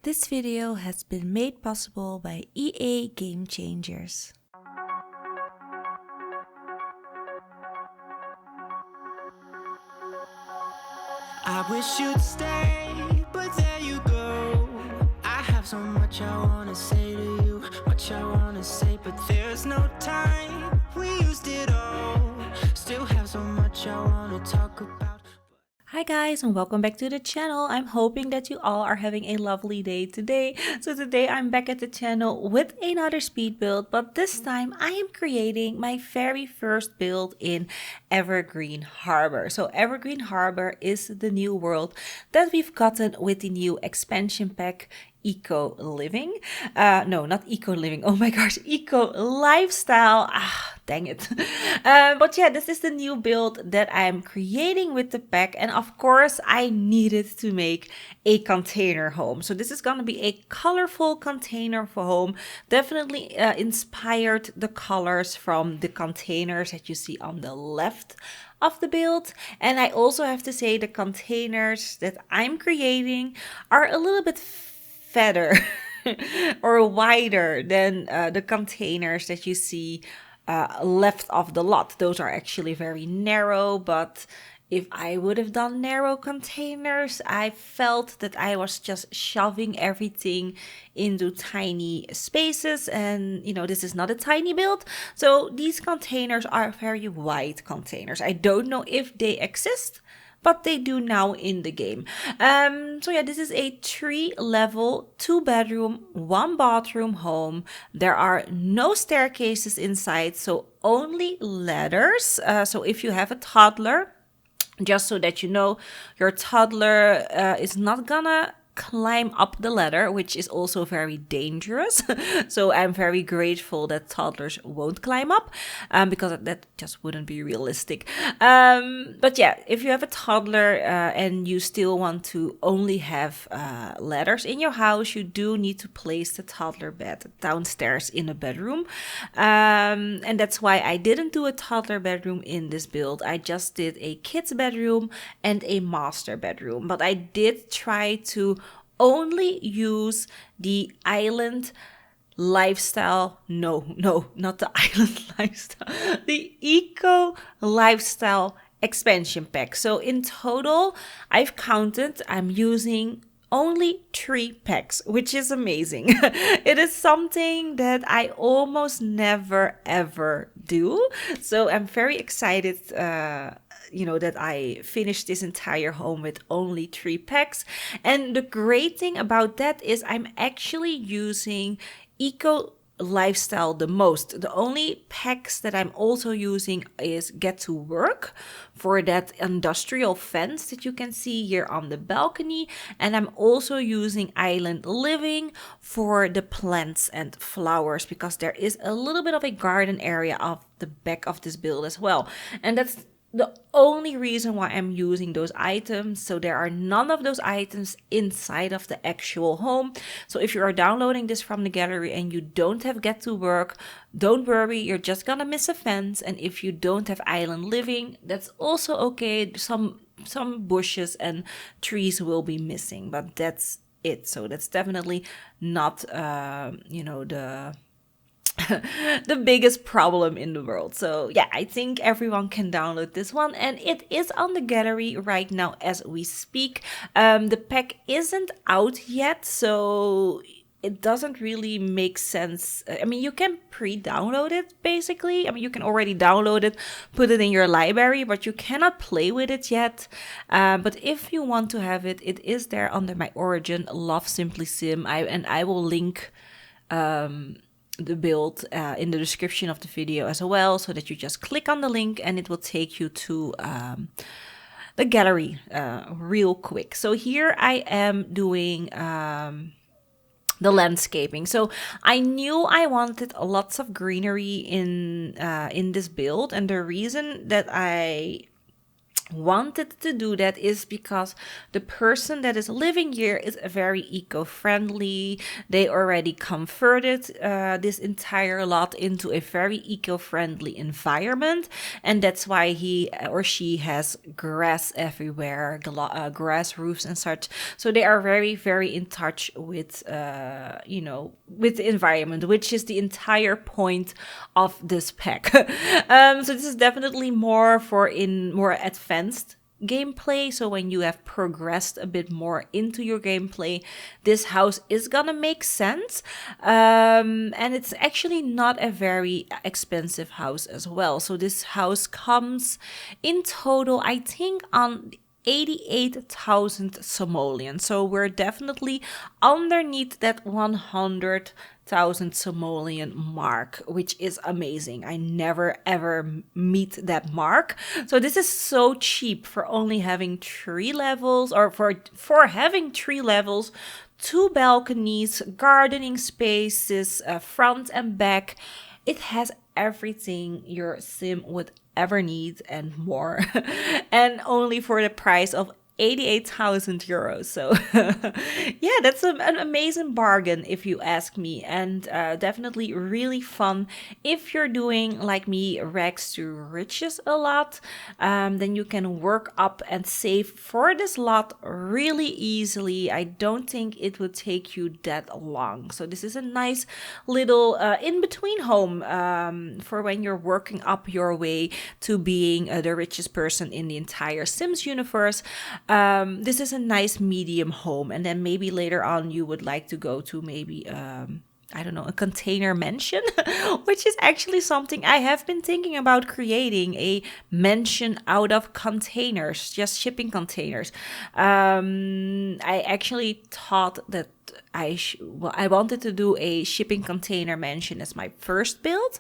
This video has been made possible by EA Game Changers. I wish you'd stay, but there you go. I have so much I wanna say to you, much I wanna say, but there's no time. We used it all. Still have so much I wanna talk about. Hi guys, and welcome back to the channel. I'm hoping that you all are having a lovely day today. So today I'm back at the channel with another speed build, but this time I am creating my very first build in Evergreen Harbour. So Evergreen Harbour is the new world that we've gotten with the new expansion pack Eco Living. No, not Eco Living. Oh my gosh, Eco Lifestyle. Dang it. But yeah, this is the new build that I'm creating with the pack. And of course, I needed to make a container home. So this is going to be a colorful container for home. Definitely inspired the colors from the containers that you see on the left of the build. And I also have to say the containers that I'm creating are a little bit fatter or wider than the containers that you see left of the lot. Those are actually very narrow, but if I would have done narrow containers, I felt that I was just shoving everything into tiny spaces, and you know, this is not a tiny build. So these containers are very wide containers. I don't know if they exist, but they do now in the game. So yeah, this is a 3-level, 2-bedroom, 1-bathroom home. There are no staircases inside, so only ladders. So if you have a toddler, just so that you know, your toddler is not gonna climb up the ladder, which is also very dangerous. So I'm very grateful that toddlers won't climb up, because that just wouldn't be realistic. But yeah, if you have a toddler and you still want to only have ladders in your house, you do need to place the toddler bed downstairs in a bedroom. And that's why I didn't do a toddler bedroom in this build. I just did a kids bedroom and a master bedroom. But I did try to only use the island lifestyle. No, not the island lifestyle. The eco lifestyle expansion pack. So in total, I've counted, I'm using only 3 packs, which is amazing. It is something that I almost never ever do. So I'm very excited, that I finished this entire home with only 3 packs. And the great thing about that is I'm actually using Eco Lifestyle the most. The only packs that I'm also using is Get to Work for that industrial fence that you can see here on the balcony, and I'm also using Island Living for the plants and flowers, because there is a little bit of a garden area off the back of this build as well, and that's the only reason why I'm using those items. So there are none of those items inside of the actual home. So if you are downloading this from the gallery and you don't have Get to Work, don't worry, you're just gonna miss a fence. And if you don't have Island Living, that's also okay. Some bushes and trees will be missing, but that's it. So that's definitely not the biggest problem in the world. So yeah, I think everyone can download this one, and it is on the gallery right now as we speak. The pack isn't out yet, so it doesn't really make sense. I mean, you can pre-download it basically. I mean, you can already download it, put it in your library, but you cannot play with it yet. But if you want to have it, it is there under my origin, LoveSimplySim. I will link the build in the description of the video as well, so that you just click on the link and it will take you to the gallery real quick. So here I am doing the landscaping. So I knew I wanted lots of greenery in this build, and the reason that I wanted to do that is because the person that is living here is very eco-friendly. They already converted this entire lot into a very eco-friendly environment, and that's why he or she has grass everywhere, grass roofs and such. So they are very, very in touch with with the environment, which is the entire point of this pack. So this is definitely more for in more advanced gameplay. So when you have progressed a bit more into your gameplay, this house is gonna make sense. And it's actually not a very expensive house as well. So this house comes in total, I think, on 88,000 simoleons. So we're definitely underneath that 100,000 simoleon mark, which is amazing. I never ever meet that mark. So this is so cheap for only having 3 levels, or for having 3 levels, 2 balconies, gardening spaces, front and back. It has everything your sim would ever need and more, and only for the price of 88,000 euros. So yeah, that's an amazing bargain if you ask me, and definitely really fun if you're doing like me, rags to riches a lot. Then you can work up and save for this lot really easily. I don't think it would take you that long. So this is a nice little in-between home for when you're working up your way to being the richest person in the entire Sims universe. This is a nice medium home, and then maybe later on you would like to go to maybe I don't know, a container mansion, which is actually something I have been thinking about creating, a mansion out of containers, just shipping containers. I actually thought that I wanted to do a shipping container mansion as my first build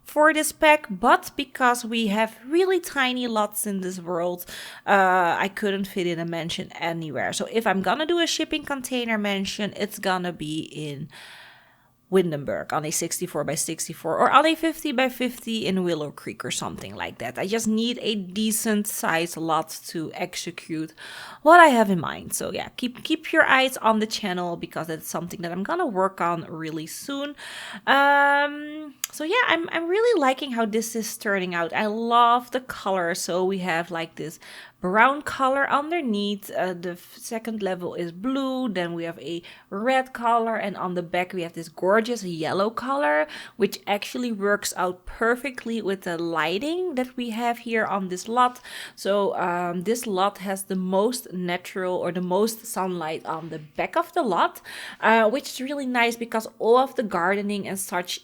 for this pack, but because we have really tiny lots in this world, I couldn't fit in a mansion anywhere. So if I'm gonna do a shipping container mansion, it's gonna be in Windenburg on a 64 by 64 or on a 50 by 50 in Willow Creek or something like that. I just need a decent size lot to execute what I have in mind. So yeah, keep your eyes on the channel because it's something that I'm gonna work on really soon. So yeah, I'm really liking how this is turning out. I love the color. So we have like this brown color underneath. The second level is blue. Then we have a red color, and on the back we have this gorgeous yellow color, which actually works out perfectly with the lighting that we have here on this lot. So this lot has the most natural or the most sunlight on the back of the lot, which is really nice because all of the gardening and such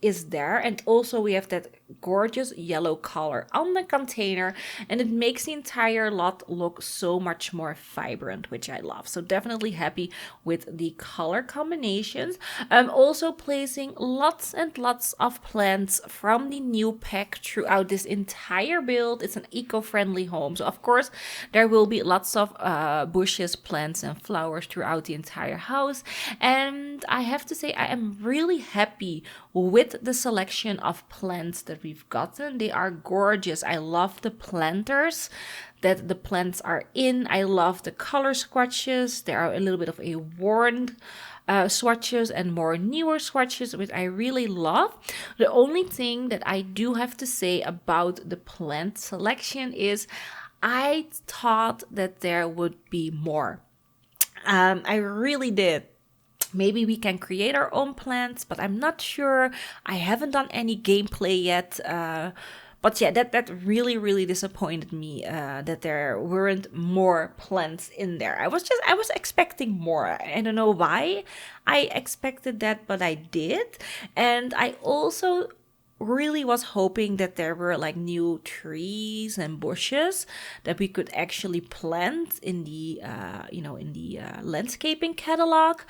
is there, and also we have that gorgeous yellow color on the container, and it makes the entire lot look so much more vibrant, which I love. So definitely happy with the color combinations. I'm also placing lots and lots of plants from the new pack throughout this entire build. It's an eco-friendly home, so of course there will be lots of bushes, plants and flowers throughout the entire house, and I have to say I am really happy with the selection of plants that we've gotten. They are gorgeous. I love the planters that the plants are in. I love the color swatches. There are a little bit of a worn swatches and more newer swatches, which I really love. The only thing that I do have to say about the plant selection is I thought that there would be more. I really did. Maybe we can create our own plants, but I'm not sure. I haven't done any gameplay yet. But yeah, that really disappointed me that there weren't more plants in there. I was expecting more. I don't know why I expected that, but I did. And I also really was hoping that there were like new trees and bushes that we could actually plant in the landscaping catalog.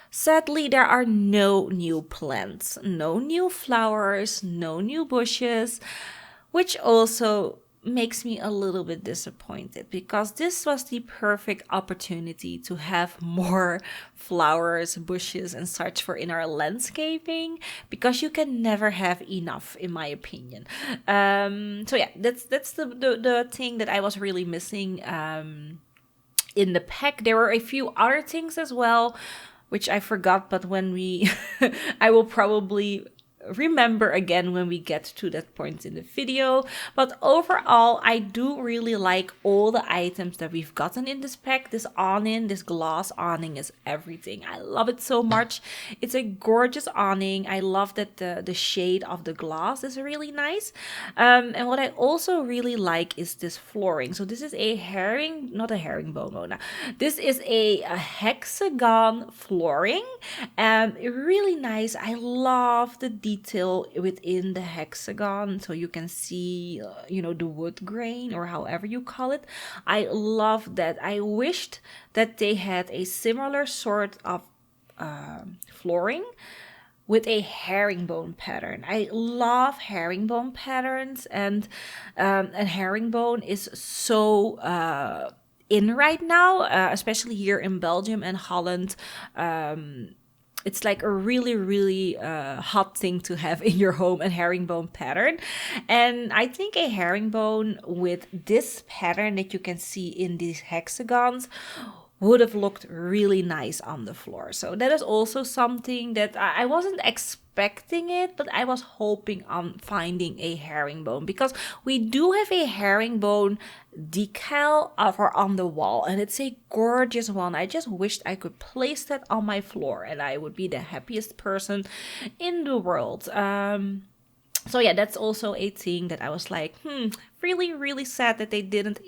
Sadly, there are no new plants, no new flowers, no new bushes, which also makes me a little bit disappointed, because this was the perfect opportunity to have more flowers, bushes, and such for in our landscaping, because you can never have enough, in my opinion. So yeah, that's the thing that I was really missing in the pack. There were a few other things as well, which I forgot, but when we, I will probably remember again when we get to that point in the video. But overall, I do really like all the items that we've gotten in this pack. This awning, this glass awning is everything. I love it so much. It's a gorgeous awning. I love that the shade of the glass is really nice. And what I also really like is this flooring. So this is a not a herringbone, Mona. This is a hexagon flooring, and really nice. I love the detail within the hexagon, so you can see the wood grain, or however you call it. I love that. I wished that they had a similar sort of flooring with a herringbone pattern. I love herringbone patterns, and herringbone is so in right now, especially here in Belgium and Holland. It's like a really, really hot thing to have in your home, a herringbone pattern. And I think a herringbone with this pattern that you can see in these hexagons would have looked really nice on the floor. So that is also something that I wasn't expecting it, but I was hoping on finding a herringbone, because we do have a herringbone decal on the wall, and it's a gorgeous one. I just wished I could place that on my floor, and I would be the happiest person in the world. So yeah, that's also a thing that I was like, really, really sad that they didn't,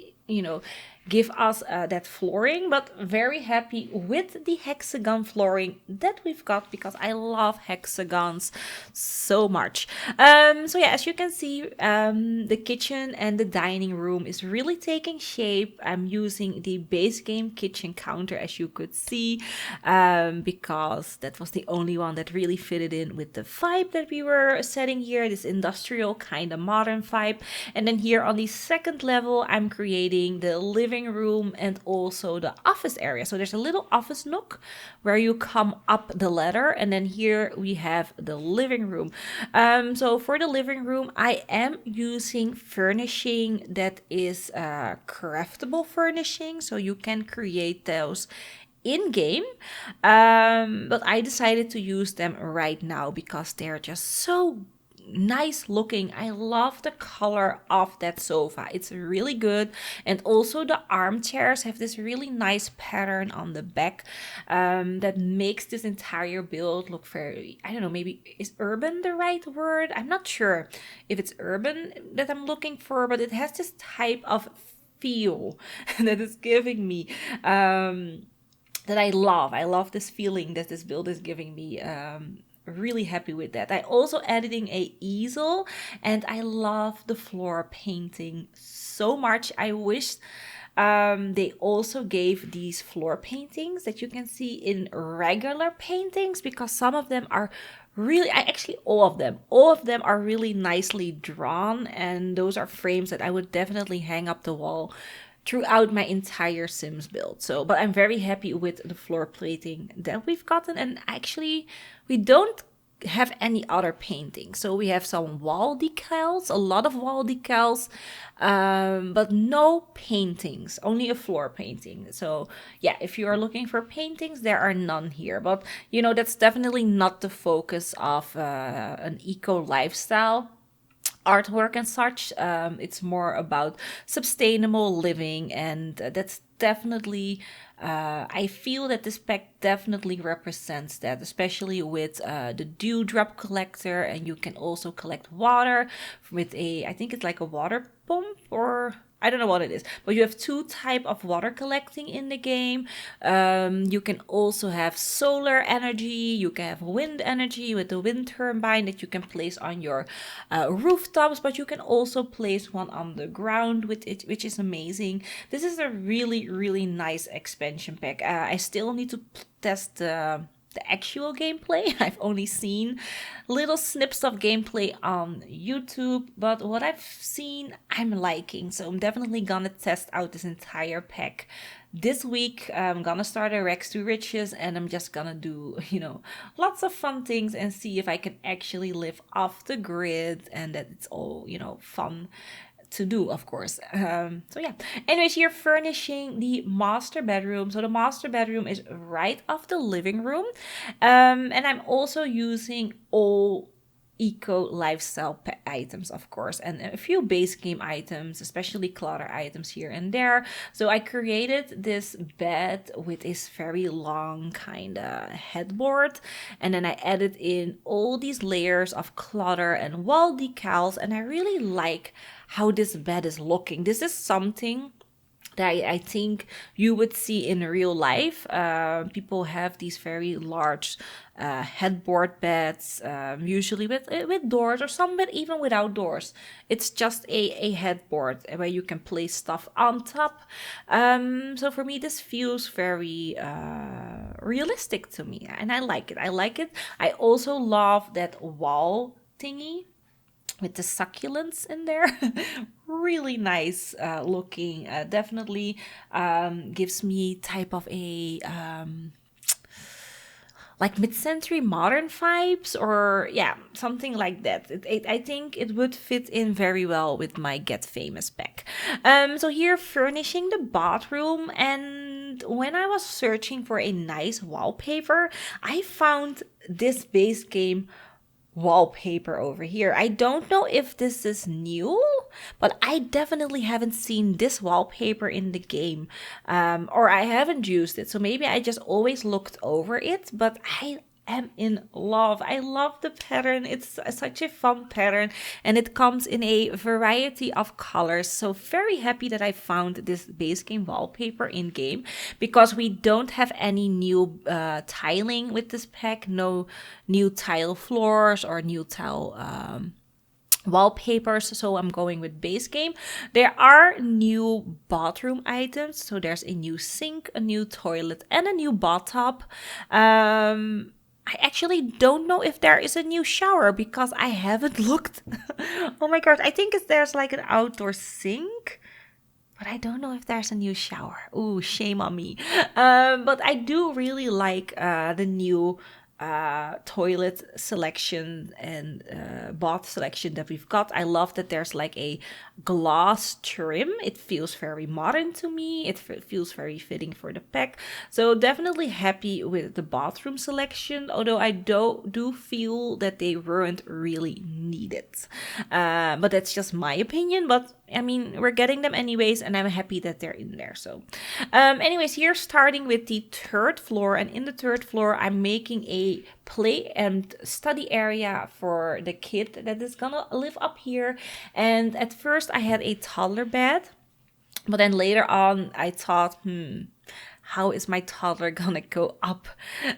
give us that flooring, but very happy with the hexagon flooring that we've got, because I love hexagons so much. So yeah, as you can see, the kitchen and the dining room is really taking shape. I'm using the base game kitchen counter, as you could see, because that was the only one that really fitted in with the vibe that we were setting here, this industrial kind of modern vibe. And then here on the second level, I'm creating the living room and also the office area. So there's a little office nook where you come up the ladder, and then here we have the living room. So for the living room, I am using furnishing that is craftable furnishing, so you can create those in game, but I decided to use them right now because they're just so nice looking. I love the color of that sofa. It's really good. And also the armchairs have this really nice pattern on the back that makes this entire build look very, I don't know, maybe is urban the right word? I'm not sure if it's urban that I'm looking for, but it has this type of feel that it's giving me that I love. I love this feeling that this build is giving me. Really happy with that. I also added in a easel, and I love the floor painting so much. I wish they also gave these floor paintings that you can see in regular paintings, because some of them are really, all of them are really nicely drawn, and those are frames that I would definitely hang up the wall throughout my entire Sims build. So, but I'm very happy with the floor plating that we've gotten. And actually, we don't have any other paintings. So we have some wall decals, a lot of wall decals, but no paintings, only a floor painting. So yeah, if you are looking for paintings, there are none here. But that's definitely not the focus of an eco lifestyle artwork and such. It's more about sustainable living, and that's definitely I feel that this pack definitely represents that, especially with the dewdrop collector, and you can also collect water with I think it's like a water pump, or I don't know what it is, but you have two type of water collecting in the game. You can also have solar energy, you can have wind energy with the wind turbine that you can place on your rooftops, but you can also place one on the ground with it, which is amazing. This is a really, really nice expansion pack. I still need to test the the actual gameplay. I've only seen little snips of gameplay on YouTube, but what I've seen, I'm liking. So I'm definitely gonna test out this entire pack this week. I'm gonna start a Rex to Riches, and I'm just gonna do, lots of fun things and see if I can actually live off the grid and that it's all, fun to do, of course. So yeah, anyways, you're furnishing the master bedroom. So the master bedroom is right off the living room, and I'm also using all eco lifestyle items, of course, and a few base game items, especially clutter items here and there. So I created this bed with this very long kind of headboard, and then I added in all these layers of clutter and wall decals, and I really like how this bed is looking. This is something that I think you would see in real life. People have these very large headboard beds, usually with doors, or some bed even without doors. It's just a headboard where you can place stuff on top. So for me, this feels very realistic to me, and I like it. I also love that wall thingy with the succulents in there. Really nice looking. Definitely gives me type of a like mid-century modern vibes, or yeah, something like that. I think it would fit in very well with my Get Famous pack. So here, furnishing the bathroom, and when I was searching for a nice wallpaper, I found this base game wallpaper over here. I don't know if this is new, but I definitely haven't seen this wallpaper in the game, or I haven't used it, so maybe I just always looked over it, but I am in love. I love the pattern. It's such a fun pattern, and it comes in a variety of colors. So very happy that I found this base game wallpaper in game, because we don't have any new tiling with this pack. No new tile floors or new tile wallpapers, so I'm going with base game. There are new bathroom items, so there's a new sink, a new toilet, and a new bathtub. I actually don't know if there is a new shower because I haven't looked. Oh my god, I think there's like an outdoor sink, but I don't know if there's a new shower. Ooh, shame on me. But I do really like the new toilet selection and bath selection that we've got. I love that there's like a glass trim. It feels very modern to me. It feels very fitting for the pack. So definitely happy with the bathroom selection, although I do feel that they weren't really needed. But that's just my opinion. But I mean, we're getting them anyways, and I'm happy that they're in there. So anyways, here starting with the third floor, and in the third floor I'm making a play and study area for the kid that is gonna live up here. And at first I had a toddler bed, but then later on I thought, how is my toddler gonna go up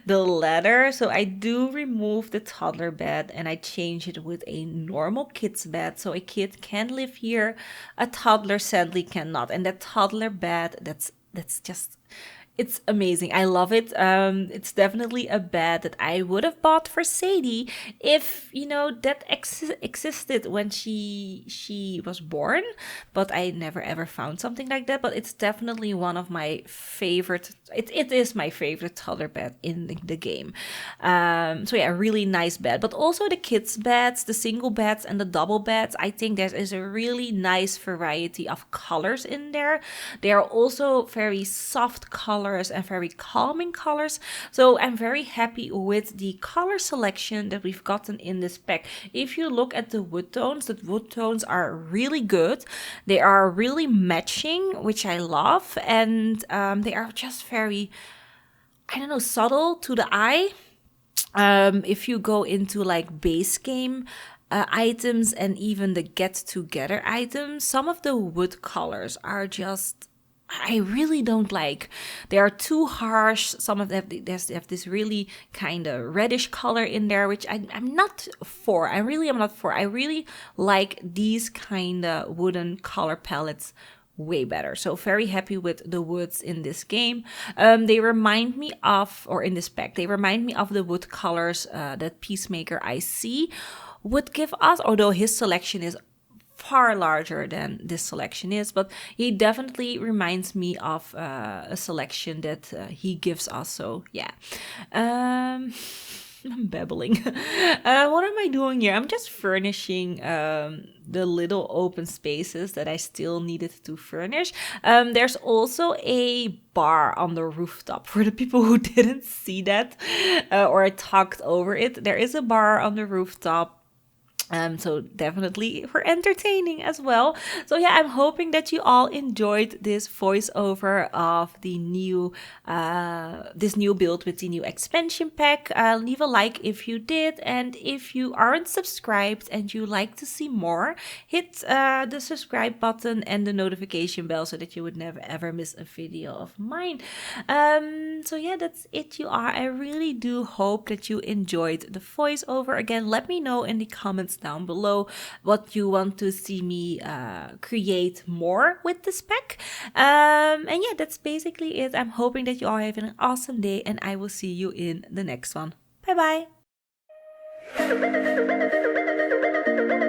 the ladder? So I do remove the toddler bed and I change it with a normal kid's bed. So a kid can live here, a toddler sadly cannot. And that toddler bed, that's just, it's amazing. I love it. It's definitely a bed that I would have bought for Sadie if, that existed when she was born. But I never ever found something like that. But it's definitely one of my favorite. It is my favorite toddler bed in the game. So yeah, a really nice bed. But also the kids' beds, the single beds and the double beds. I think there is a really nice variety of colors in there. They are also very soft colors and very calming colors. So I'm very happy with the color selection that we've gotten in this pack. If you look at the wood tones are really good. They are really matching, which I love, and they are just very, subtle to the eye. If you go into like base game items and even the get together items, some of the wood colors are just, I really don't like. They are too harsh. Some of them, they have this really kind of reddish color in there, which I'm not for. I really like these kind of wooden color palettes way better. So very happy with the woods in this game. They remind me of, or in this pack, they remind me of the wood colors that Peacemaker IC would give us, although his selection is far larger than this selection is, but he definitely reminds me of a selection that he gives us. So yeah, I'm babbling. What am I doing here? I'm just furnishing the little open spaces that I still needed to furnish. There's also a bar on the rooftop for the people who didn't see that or I talked over it. There is a bar on the rooftop. So definitely for entertaining as well. So yeah, I'm hoping that you all enjoyed this voiceover of the new this new build with the new expansion pack. Leave a like if you did, and if you aren't subscribed and you like to see more, hit the subscribe button and the notification bell so that you would never ever miss a video of mine. So yeah, that's it, you are. I really do hope that you enjoyed the voiceover. Again, let me know in the comments down below what you want to see me create more with the spec. And yeah, that's basically it. I'm hoping that you all have an awesome day, and I will see you in the next one. Bye bye.